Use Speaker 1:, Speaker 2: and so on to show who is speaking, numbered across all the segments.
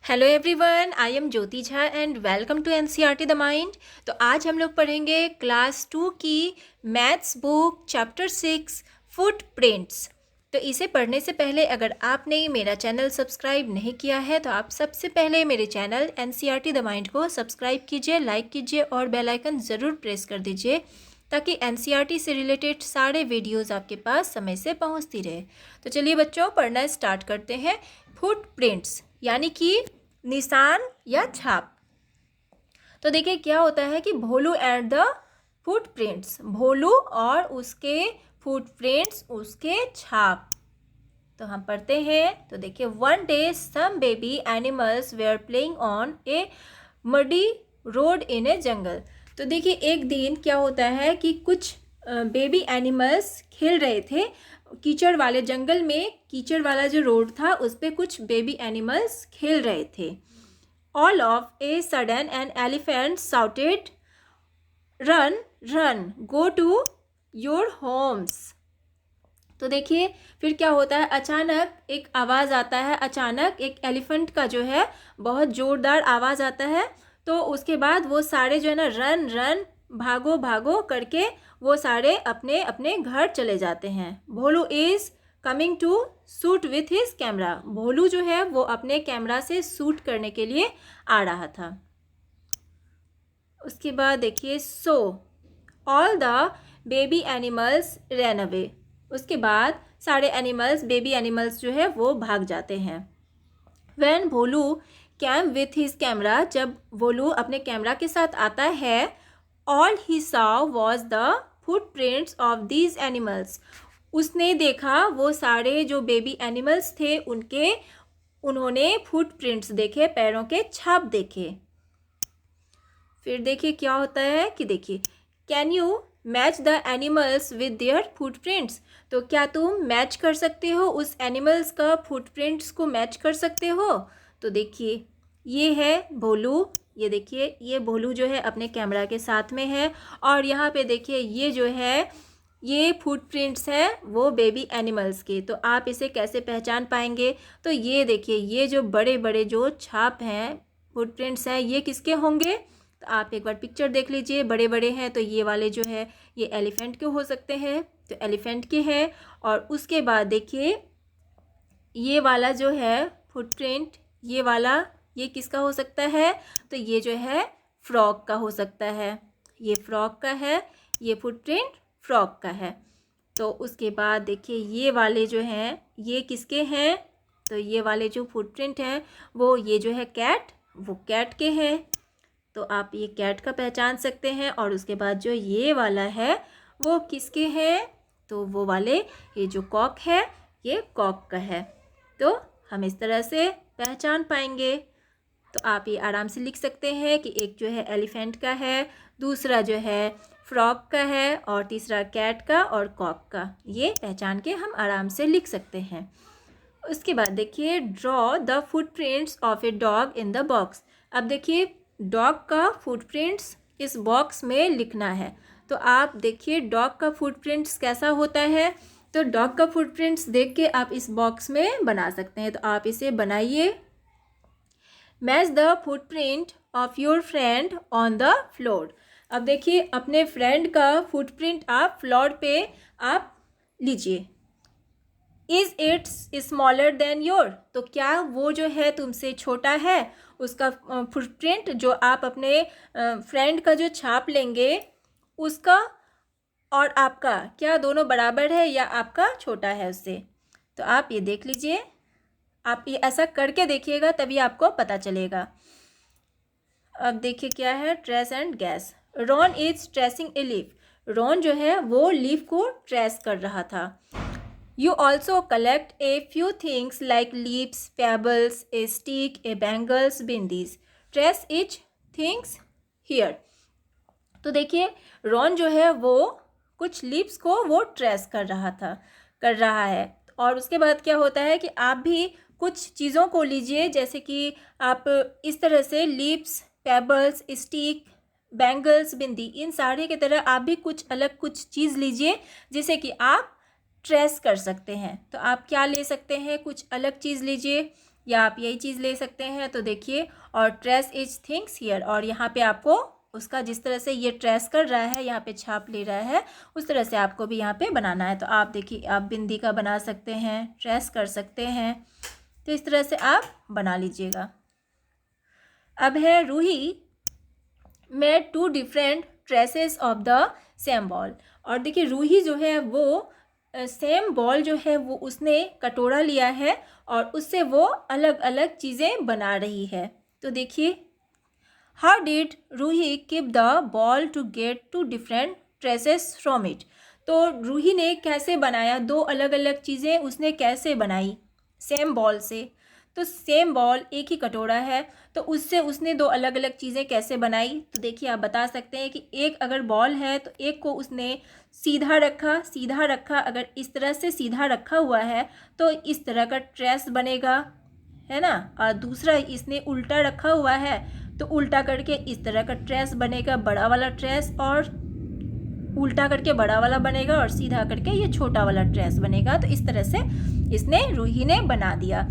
Speaker 1: Hello everyone, I am Jyoti Jha and welcome to NCERT the mind. तो आज हम लोग पढ़ेंगे क्लास 2 की मैथ्स बुक चैप्टर 6 फुटप्रिंट्स। तो इसे पढ़ने से पहले अगर आपने मेरा चैनल सब्सक्राइब नहीं किया है तो आप सबसे पहले मेरे चैनल एनसीईआरटी द माइंड को सब्सक्राइब कीजिए, लाइक कीजिए और बेल आइकन ज़रूर प्रेस कर दीजिए ताकि एनसीईआरटी से रिलेटेड सारे वीडियोज़ आपके पास समय से पहुँचती रहे। तो चलिए बच्चों, पढ़ना स्टार्ट करते हैं। फुटप्रिंट्स यानी कि निशान या छाप। तो देखिए क्या होता है कि भोलू एंड द फुटप्रिंट्स, भोलू और उसके फुटप्रिंट्स, उसके छाप। तो हम पढ़ते हैं। तो देखिए, one day some baby animals were playing on a muddy road in a jungle. तो देखिए एक दिन क्या होता है कि कुछ बेबी एनिमल्स खेल रहे थे कीचड़ वाले जंगल में। कीचड़ वाला जो रोड था उस पर कुछ बेबी एनिमल्स खेल रहे थे। All of a sudden an elephant shouted, run run go to your homes. तो देखिए फिर क्या होता है, अचानक एक आवाज़ आता है। अचानक एक एलिफेंट का जो है बहुत ज़ोरदार आवाज़ आता है। तो उसके बाद वो सारे जो है ना, रन रन भागो भागो करके वो सारे अपने अपने घर चले जाते हैं। Bholu is coming to shoot with his camera. Bholu जो है वो अपने कैमरा से शूट करने के लिए आ रहा था। उसके बाद देखिए, so all the baby animals ran away. उसके बाद सारे एनिमल्स, बेबी एनिमल्स जो है वो भाग जाते हैं। When Bholu came with his camera, जब भोलू अपने कैमरा के साथ आता है, all he saw was the footprints of these animals. उसने देखा वो सारे जो बेबी एनिमल्स थे उन्होंने फुटप्रिंट्स देखे, पैरों के छाप देखे। फिर देखिए क्या होता है कि देखिए, can you match the animals with their footprints. तो क्या तुम मैच कर सकते हो, उस एनिमल्स का फुटप्रिंट्स को मैच कर सकते हो। तो देखिए ये है भोलू, ये देखिए ये भोलू जो है अपने कैमरा के साथ में है और यहाँ पे देखिए ये जो है ये फुटप्रिंट्स है वो बेबी एनिमल्स के। तो आप इसे कैसे पहचान पाएंगे। तो ये देखिए ये जो बड़े बड़े जो छाप हैं, फुटप्रिंट्स हैं, ये किसके होंगे। तो आप एक बार पिक्चर देख लीजिए, बड़े बड़े हैं तो ये वाले जो है ये एलिफेंट के हो सकते हैं, तो एलिफेंट के हैं। और उसके बाद देखिए ये वाला जो है फुटप्रिंट, ये वाला ये किसका हो सकता है। तो ये जो है फ्रॉग का हो सकता है, ये फ्रॉग का है, ये फुटप्रिंट फ्रॉग का है। तो उसके बाद देखिए ये वाले जो हैं ये किसके हैं। तो ये वाले जो फुटप्रिंट हैं वो ये जो है कैट, वो कैट के हैं। तो आप ये कैट का पहचान सकते हैं। और उसके बाद जो ये वाला है वो किसके हैं। तो वो वाले ये जो कॉक है ये कॉक का है। तो हम इस तरह से पहचान पाएंगे। तो आप ये आराम से लिख सकते हैं कि एक जो है एलिफेंट का है, दूसरा जो है फ्रॉग का है और तीसरा कैट का और कॉक का। ये पहचान के हम आराम से लिख सकते हैं। उसके बाद देखिए, draw the footprints of a dog in the box. अब देखिए डॉग का फुटप्रिंट्स इस बॉक्स में लिखना है। तो आप देखिए डॉग का फुटप्रिंट्स कैसा होता है। तो डॉग का फुटप्रिंट्स देख के आप इस बॉक्स में बना सकते हैं। तो आप इसे बनाइए। Match the footprint of your friend on the floor. अब देखिए अपने फ्रेंड का फुटप्रिंट आप फ्लोर पे आप लीजिए। Is it's smaller than your. तो क्या वो जो है तुमसे छोटा है। उसका फुटप्रिंट जो आप अपने फ्रेंड का जो छाप लेंगे उसका और आपका क्या दोनों बराबर है या आपका छोटा है उससे। तो आप ये देख लीजिए, आप ये ऐसा करके देखिएगा तभी आपको पता चलेगा। अब देखिए क्या है, trace and gas. Ron is tracing a leaf. Ron जो है वो लीफ को ट्रेस कर रहा था। You also collect a few things like leaves, pebbles, a stick, a bangles, bindis. Trace each things here. तो देखिए रॉन जो है वो कुछ लीव्स को वो ट्रेस कर रहा है। और उसके बाद क्या होता है कि आप भी कुछ चीज़ों को लीजिए, जैसे कि आप इस तरह से लीव्स, पेबल्स, स्टिक, बैंगल्स, बिंदी, इन सारे की तरह आप भी कुछ अलग कुछ चीज़ लीजिए जिसे कि आप ट्रेस कर सकते हैं। तो आप क्या ले सकते हैं, कुछ अलग चीज़ लीजिए। या आप यही चीज़ ले सकते हैं। तो देखिए, और ट्रेस इज थिंग्स हियर, और यहाँ पे आपको उसका जिस तरह से ये ट्रेस कर रहा है, यहाँ पे छाप ले रहा है, उस तरह से आपको भी यहाँ पे बनाना है। तो आप देखिए, आप बिंदी का बना सकते हैं, ट्रेस कर सकते हैं, तो इस तरह से आप बना लीजिएगा। अब है Ruhi made 2 different traces of the same ball. और देखिए, रूही जो है वो सेम बॉल जो है वो उसने कटोरा लिया है और उससे वो अलग अलग चीज़ें बना रही है। तो देखिए, how did Ruhi keep the ball to get 2 different traces from it. तो रूही ने कैसे बनाया, 2 अलग अलग चीज़ें उसने कैसे बनाई सेम बॉल से। तो सेम बॉल, एक ही कटोरा है, तो उससे उसने 2 अलग अलग चीज़ें कैसे बनाई। तो देखिए, आप बता सकते हैं कि एक अगर बॉल है तो एक को उसने सीधा रखा, अगर इस तरह से सीधा रखा हुआ है तो इस तरह का ट्रेस बनेगा, है ना। और दूसरा इसने उल्टा रखा हुआ है तो उल्टा करके इस तरह का ट्रेस बनेगा, बड़ा वाला ट्रेस, और उल्टा करके बड़ा वाला बनेगा, और सीधा करके ये छोटा वाला ट्रेस बनेगा। तो इस तरह से इसने रूही ने बना दिया।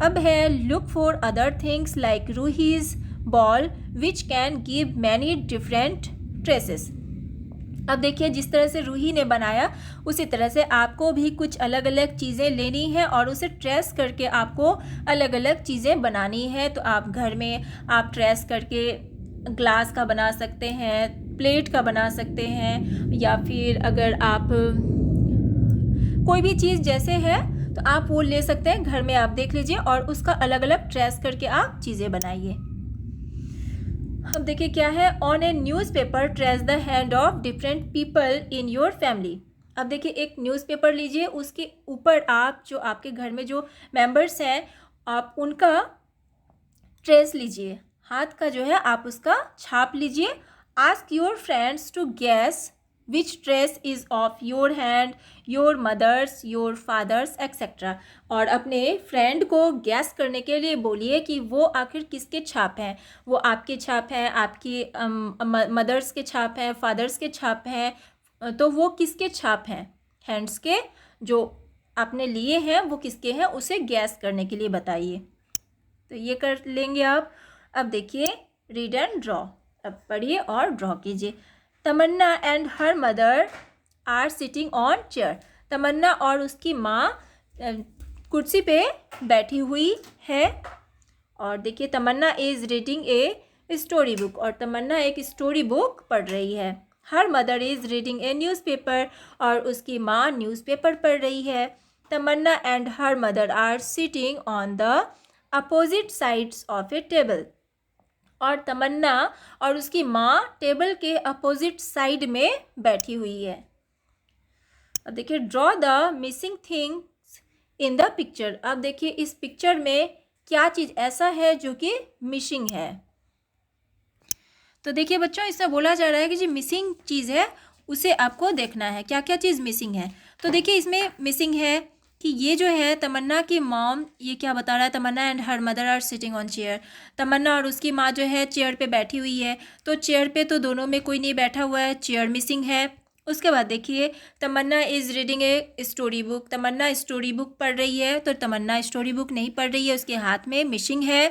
Speaker 1: अब है look for other things like Ruhi's ball which can give many different traces. अब देखिए, जिस तरह से रूही ने बनाया उसी तरह से आपको भी कुछ अलग अलग चीज़ें लेनी है और उसे ट्रेस करके आपको अलग अलग चीज़ें बनानी है। तो आप घर में आप ट्रेस करके ग्लास का बना सकते हैं, प्लेट का बना सकते हैं, या फिर अगर आप कोई भी चीज़ जैसे है तो आप वो ले सकते हैं। घर में आप देख लीजिए और उसका अलग अलग ट्रेस करके आप चीज़ें बनाइए। अब देखिए क्या है, on A newspaper trace the hand of different people in your family. अब देखिए, एक न्यूज़पेपर लीजिए, उसके ऊपर आप जो आपके घर में जो मेंबर्स हैं आप उनका ट्रेस लीजिए, हाथ का जो है आप उसका छाप लीजिए। Ask your friends to guess which trace is of your hand, your mother's, your father's etcetera. और अपने फ्रेंड को गैस करने के लिए बोलिए कि वो आखिर किसके छाप हैं। वो आपके छाप हैं, आपकी मदर्स के छाप हैं, फादर्स के छाप हैं, तो वो किसके छाप हैं, हैंड्स के जो आपने लिए हैं वो किसके हैं, उसे गैस करने के लिए बताइए। तो ये कर लेंगे आप। अब देखिए, रीड एंड ड्रॉ। अब पढ़िए और ड्रॉ कीजिए। Tamanna and her mother are sitting on chair. Tamanna और उसकी माँ कुर्सी पे बैठी हुई है। और देखिए, Tamanna is reading a story book, और तमन्ना एक स्टोरी बुक पढ़ रही है। Her mother is reading a newspaper, और उसकी माँ न्यूज़पेपर पढ़ रही है। Tamanna and her mother are sitting on the opposite sides of a table. और तमन्ना और उसकी माँ टेबल के अपोजिट साइड में बैठी हुई है। अब देखिए, draw the missing things in the picture. अब देखिए, इस पिक्चर में क्या चीज़ ऐसा है जो कि मिसिंग है। तो देखिए बच्चों, इससे बोला जा रहा है कि जो मिसिंग चीज़ है उसे आपको देखना है, क्या क्या चीज़ मिसिंग है। तो देखिए, इसमें मिसिंग है कि ये जो है तमन्ना की मॉम, ये क्या बता रहा है, Tamanna and her mother are sitting on chair. Tamanna और उसकी माँ जो है चेयर पे बैठी हुई है, तो चेयर पे तो दोनों में कोई नहीं बैठा हुआ है, चेयर मिसिंग है। उसके बाद देखिए, Tamanna is reading a story book. Tamanna story book पढ़ रही है, तो तमन्ना स्टोरी बुक नहीं पढ़ रही है, उसके हाथ में मिसिंग है।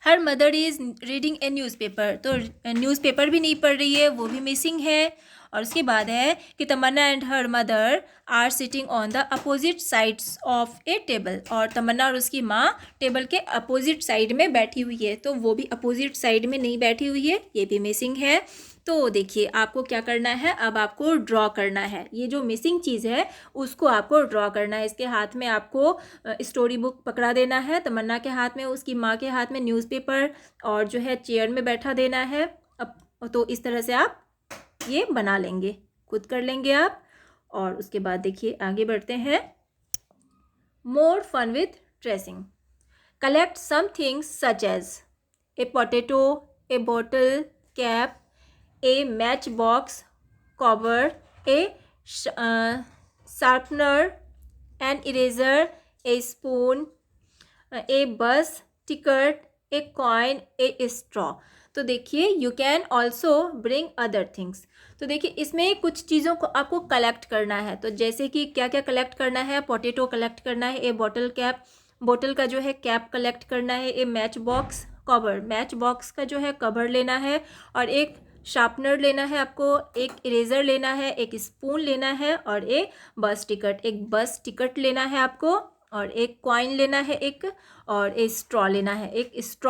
Speaker 1: Her mother is reading a newspaper, तो न्यूज़पेपर भी नहीं पढ़ रही है, वो भी मिसिंग है। और उसके बाद है कि Tamanna and her mother are sitting on the opposite sides of a table, और तमन्ना और उसकी माँ टेबल के अपोजिट साइड में बैठी हुई है, तो वो भी अपोजिट साइड में नहीं बैठी हुई है, ये भी मिसिंग है। तो देखिए, आपको क्या करना है, अब आपको ड्रॉ करना है। ये जो मिसिंग चीज़ है उसको आपको ड्रॉ करना है। इसके हाथ में आपको स्टोरी बुक पकड़ा देना है, तमन्ना के हाथ में, उसकी माँ के हाथ में न्यूज़पेपर, और जो है चेयर में बैठा देना है। अब तो इस तरह से आप ये बना लेंगे, खुद कर लेंगे आप। और उसके बाद देखिए, आगे बढ़ते हैं। More fun with tracing. Collect some things such as a potato, a bottle cap, a matchbox cover, a sharpener, an eraser, a spoon, a bus ticket, a coin, a straw। तो देखिए, you can also bring other things. तो देखिए, इसमें कुछ चीज़ों को आपको collect करना है। तो जैसे कि क्या क्या कलेक्ट करना है, पोटैटो कलेक्ट करना है, ए बॉटल कैप बोतल का जो है कैप कलेक्ट करना है, a match box cover, match box का जो है कवर लेना है, और एक शार्पनर लेना है आपको, एक इरेज़र लेना है, एक स्पून लेना है, और एक बस टिकट लेना है आपको, और एक कॉइन लेना है एक, और एक स्ट्रॉ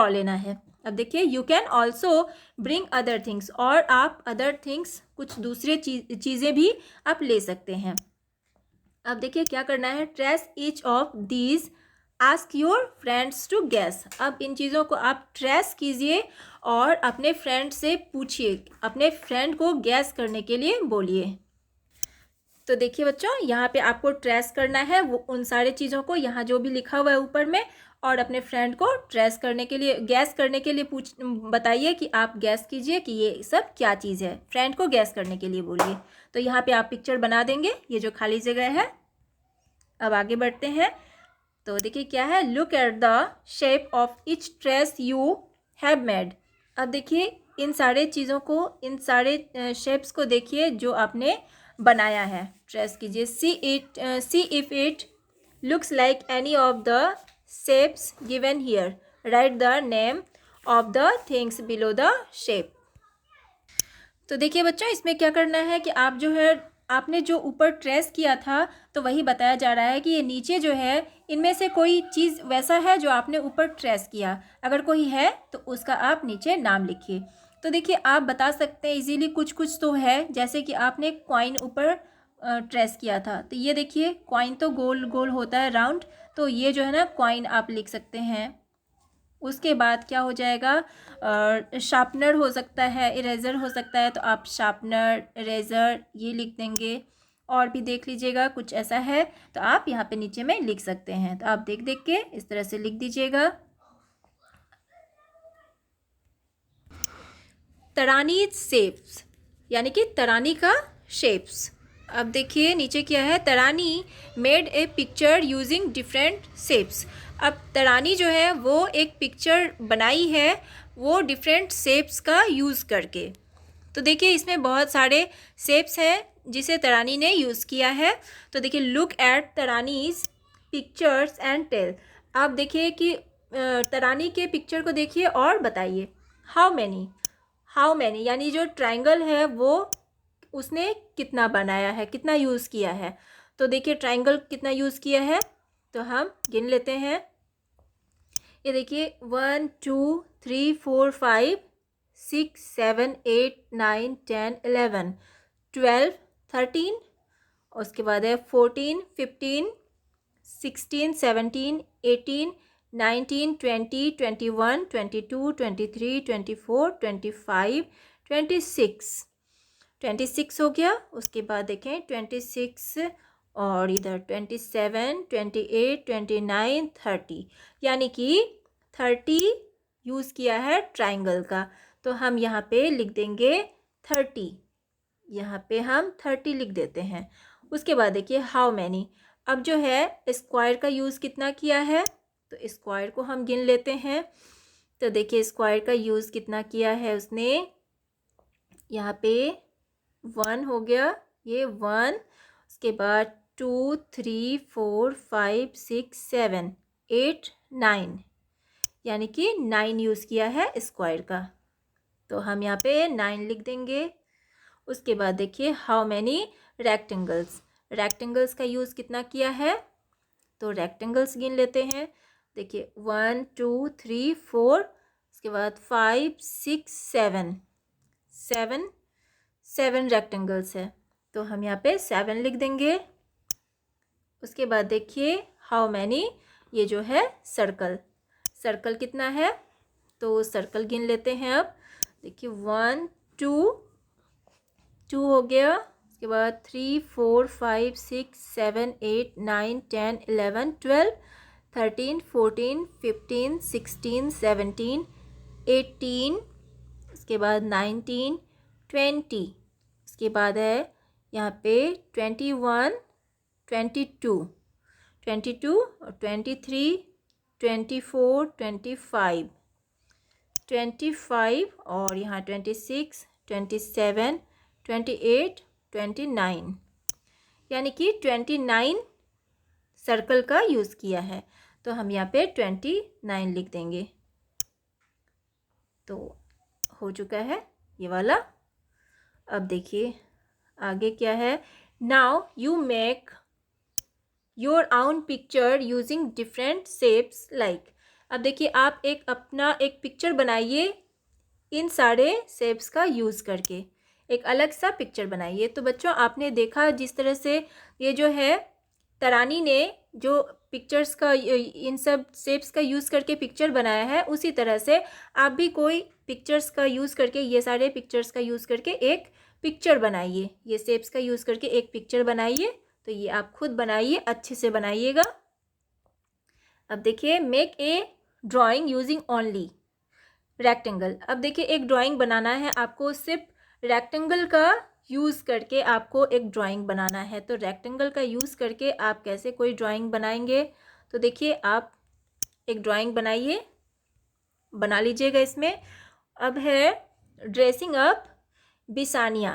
Speaker 1: लेना है। अब देखिए, you can also bring other things, और आप अदर थिंग्स कुछ दूसरे चीज़ें भी आप ले सकते हैं। अब देखिए क्या करना है, trace each of these, ask your friends to guess. अब इन चीज़ों को आप ट्रेस कीजिए और अपने फ्रेंड से पूछिए, अपने फ्रेंड को गैस करने के लिए बोलिए। तो देखिए बच्चों, यहाँ पे आपको ट्रेस करना है वो उन सारे चीज़ों को, यहाँ जो भी लिखा हुआ है ऊपर में, और अपने फ्रेंड को ट्रेस करने के लिए, गैस करने के लिए बताइए कि आप गैस कीजिए कि ये सब क्या चीज़ है, फ्रेंड को गैस करने के लिए बोलिए। तो यहाँ पे आप पिक्चर बना देंगे, ये जो खाली जगह है। अब आगे बढ़ते हैं। तो देखिए क्या है, look at the shape of each trace you have made. अब देखिए इन सारे चीज़ों को, इन सारे शेप्स को देखिए जो आपने बनाया है, ट्रेस कीजिए। See if it looks like any of the shapes given here, right the name of the things below the shape. तो देखिए बच्चों, इसमें क्या करना है कि आप जो है, आपने जो ऊपर ट्रेस किया था तो वही बताया जा रहा है कि ये नीचे जो है इनमें से कोई चीज़ वैसा है जो आपने ऊपर ट्रेस किया, अगर कोई है तो उसका आप नीचे नाम लिखिए। तो देखिए आप बता सकते हैं इजीली, कुछ कुछ तो है, जैसे कि आपने कॉइन ऊपर ट्रेस किया था, तो ये देखिए कॉइन तो गोल गोल होता है, राउंड, तो ये जो है ना कॉइन आप लिख सकते हैं। उसके बाद क्या हो जाएगा, शार्पनर हो सकता है, इरेज़र हो सकता है, तो आप शार्पनर, इरेज़र ये लिख देंगे। और भी देख लीजिएगा कुछ ऐसा है तो आप यहाँ पे नीचे में लिख सकते हैं, तो आप देख देख के इस तरह से लिख दीजिएगा। तरानी शेप्स, यानी कि तरानी का शेप्स। अब देखिए नीचे क्या है, Tarani made a picture using different shapes. अब तरानी जो है वो एक पिक्चर बनाई है, वो डिफरेंट शेप्स का यूज़ करके। तो देखिए इसमें बहुत सारे शेप्स हैं जिसे तरानी ने यूज़ किया है। तो देखिए, look at Tarani's pictures and tell. आप देखिए कि तरानी के पिक्चर को देखिए और बताइए। हाउ मैनी यानी जो ट्रायंगल है वो उसने कितना बनाया है, कितना यूज़ किया है। तो देखिए ट्रायंगल कितना यूज़ किया है, तो हम गिन लेते हैं। ये देखिए 1 2 3 4 5 6 7 8 9 10 11 12 13, उसके बाद है 14 15 16 17 18 19 20 21 22 23 24 25 26 हो गया। उसके बाद देखें 26 और इधर 27 28 29 30, यानी कि 30 यूज़ किया है ट्रायंगल का। तो हम यहाँ पे लिख देंगे 30, यहाँ पे हम 30 लिख देते हैं। उसके बाद देखिए हाउ मैनी, अब जो है स्क्वायर का यूज़ कितना किया है, तो स्क्वायर को हम गिन लेते हैं। तो देखिए स्क्वायर का यूज़ कितना किया है उसने, यहाँ पे 1 हो गया, ये 1, उसके बाद 2 3 4 5 6 7 8 9, यानी कि 9 यूज़ किया है स्क्वायर का, तो हम यहाँ पे 9 लिख देंगे। उसके बाद देखिए हाउ मैनी रेक्टेंगल्स का यूज़ कितना किया है, तो रेक्टेंगल्स गिन लेते हैं। देखिए 1 2 3 4, उसके बाद 5 6 7 रेक्टेंगल्स है, तो हम यहाँ पे 7 लिख देंगे। उसके बाद देखिए हाउ मैनी, ये जो है सर्कल कितना है, तो सर्कल गिन लेते हैं। अब देखिए 1 2 हो गया, उसके बाद 3 4 5 6 7 8 9 10 11 12 13 14 15 16 17 18, उसके बाद 19 20, उसके बाद है यहाँ पे 21 22 और 23 24 25 और यहाँ 26 27 28 29, यानी कि 29 सर्कल का यूज़ किया है। तो हम यहाँ पे 29 लिख देंगे। तो हो चुका है ये वाला। अब देखिए आगे क्या है। Now you make your own picture using different shapes like. अब देखिए आप अपना एक पिक्चर बनाइए इन सारे शेप्स का यूज़ करके, एक अलग सा पिक्चर बनाइए। तो बच्चों आपने देखा जिस तरह से ये जो है तरानी ने जो पिक्चर्स का इन सब शेप्स का यूज़ करके पिक्चर बनाया है, उसी तरह से आप भी कोई पिक्चर्स का यूज़ करके, ये सारे पिक्चर्स का यूज़ करके एक पिक्चर बनाइए। ये शेप्स का यूज़ करके एक पिक्चर बनाइए। तो ये आप खुद बनाइए, अच्छे से बनाइएगा। अब देखिए make a drawing using only rectangle. अब देखिए एक ड्राइंग बनाना है आपको, सिर्फ रेक्टेंगल का यूज़ करके आपको एक ड्राइंग बनाना है। तो रेक्टेंगल का यूज़ करके आप कैसे कोई ड्राइंग बनाएंगे। तो देखिए आप एक ड्राइंग बनाइए, बना लीजिएगा इसमें। अब है ड्रेसिंग अप बिसानिया।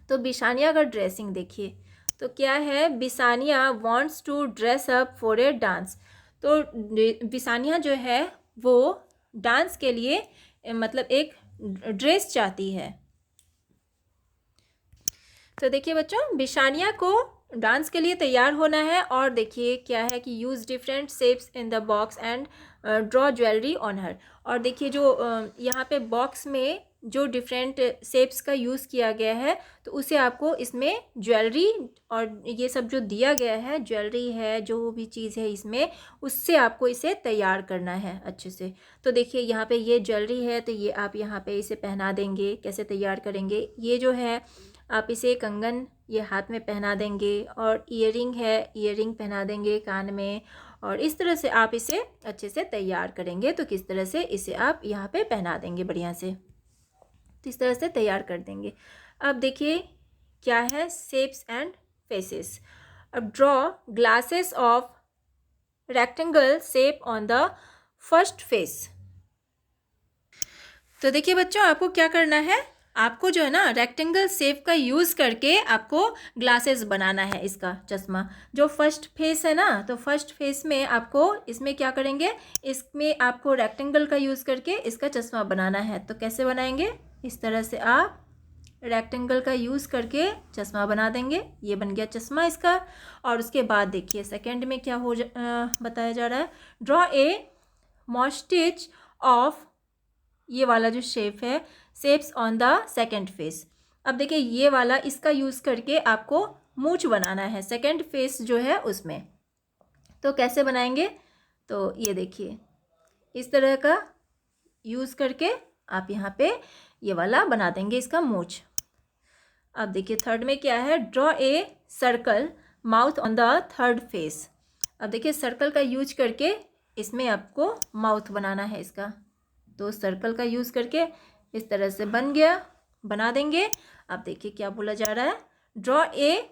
Speaker 1: तो बिसानिया का ड्रेसिंग देखिए तो क्या है, Bisania wants to dress up for a dance. तो बिसानिया जो है वो डांस के लिए मतलब एक ड्रेस चाहती है। तो देखिए बच्चों बिसानिया को डांस के लिए तैयार होना है। और देखिए क्या है कि use different shapes in the box and draw jewellery on her. और देखिए जो यहाँ पे बॉक्स में जो डिफरेंट शेप्स का यूज़ किया गया है, तो उसे आपको इसमें ज्वेलरी और ये सब जो दिया गया है, ज्वेलरी है, जो भी चीज़ है इसमें, उससे आपको इसे तैयार करना है अच्छे से। तो देखिए यहाँ पे ये ज्वेलरी है, तो ये आप यहाँ पे इसे पहना देंगे। कैसे तैयार करेंगे, ये जो है आप इसे कंगन ये हाथ में पहना देंगे, और ईयरिंग है, ईयरिंग पहना देंगे कान में। और इस तरह से आप इसे अच्छे से तैयार करेंगे। तो किस तरह से इसे आप यहाँ पे पहना देंगे बढ़िया से, तो इस तरह से तैयार कर देंगे। अब देखिए क्या है, शेप्स एंड फेसेस। अब draw glasses of rectangle shape on the first face. तो देखिए बच्चों आपको क्या करना है, आपको जो है ना रेक्टेंगल शेप का यूज़ करके आपको ग्लासेस बनाना है। इसका चश्मा जो फर्स्ट फेस है ना, तो फर्स्ट फेस में आपको इसमें क्या करेंगे, इसमें आपको रेक्टेंगल का यूज़ करके इसका चश्मा बनाना है। तो कैसे बनाएंगे, इस तरह से आप रेक्टेंगल का यूज़ करके चश्मा बना देंगे। ये बन गया चश्मा इसका। और उसके बाद देखिए सेकेंड में क्या बताया जा रहा है, ड्रॉ ए मॉस्टिच ऑफ, ये वाला जो शेप है, shapes on the second face. अब देखिए ये वाला इसका यूज़ करके आपको मूंछ बनाना है सेकेंड फेस जो है उसमें। तो कैसे बनाएंगे, तो ये देखिए इस तरह का यूज़ करके आप यहाँ पे ये वाला बना देंगे इसका मूंछ। अब देखिए थर्ड में क्या है, draw a circle mouth on the third phase. अब देखिए सर्कल का यूज करके इसमें आपको माउथ बनाना है इसका। तो सर्कल का यूज़ करके इस तरह से बन गया, बना देंगे। अब देखिए क्या बोला जा रहा है, draw a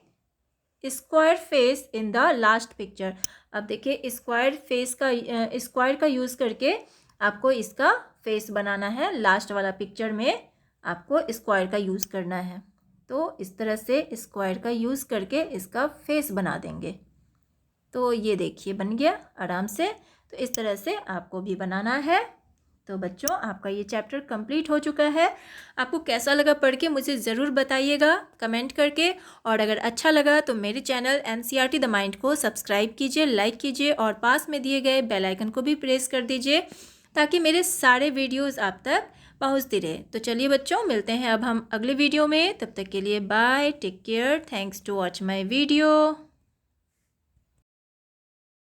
Speaker 1: square face in the last picture. अब देखिए स्क्वायर फेस का स्क्वायर का यूज़ करके आपको इसका फेस बनाना है। लास्ट वाला पिक्चर में आपको स्क्वायर का यूज़ करना है। तो इस तरह से स्क्वायर का यूज़ करके इसका फेस बना देंगे। तो ये देखिए बन गया आराम से। तो इस तरह से आपको भी बनाना है। तो बच्चों आपका ये चैप्टर कंप्लीट हो चुका है। आपको कैसा लगा पढ़ के मुझे ज़रूर बताइएगा कमेंट करके। और अगर अच्छा लगा तो मेरे चैनल NCERT द माइंड को सब्सक्राइब कीजिए, लाइक कीजिए और पास में दिए गए बेल आइकन को भी प्रेस कर दीजिए ताकि मेरे सारे वीडियोज़ आप तक पहुँचती रहे। तो चलिए बच्चों मिलते हैं अब हम अगले वीडियो में। तब तक के लिए bye, take care, thanks to watch my video.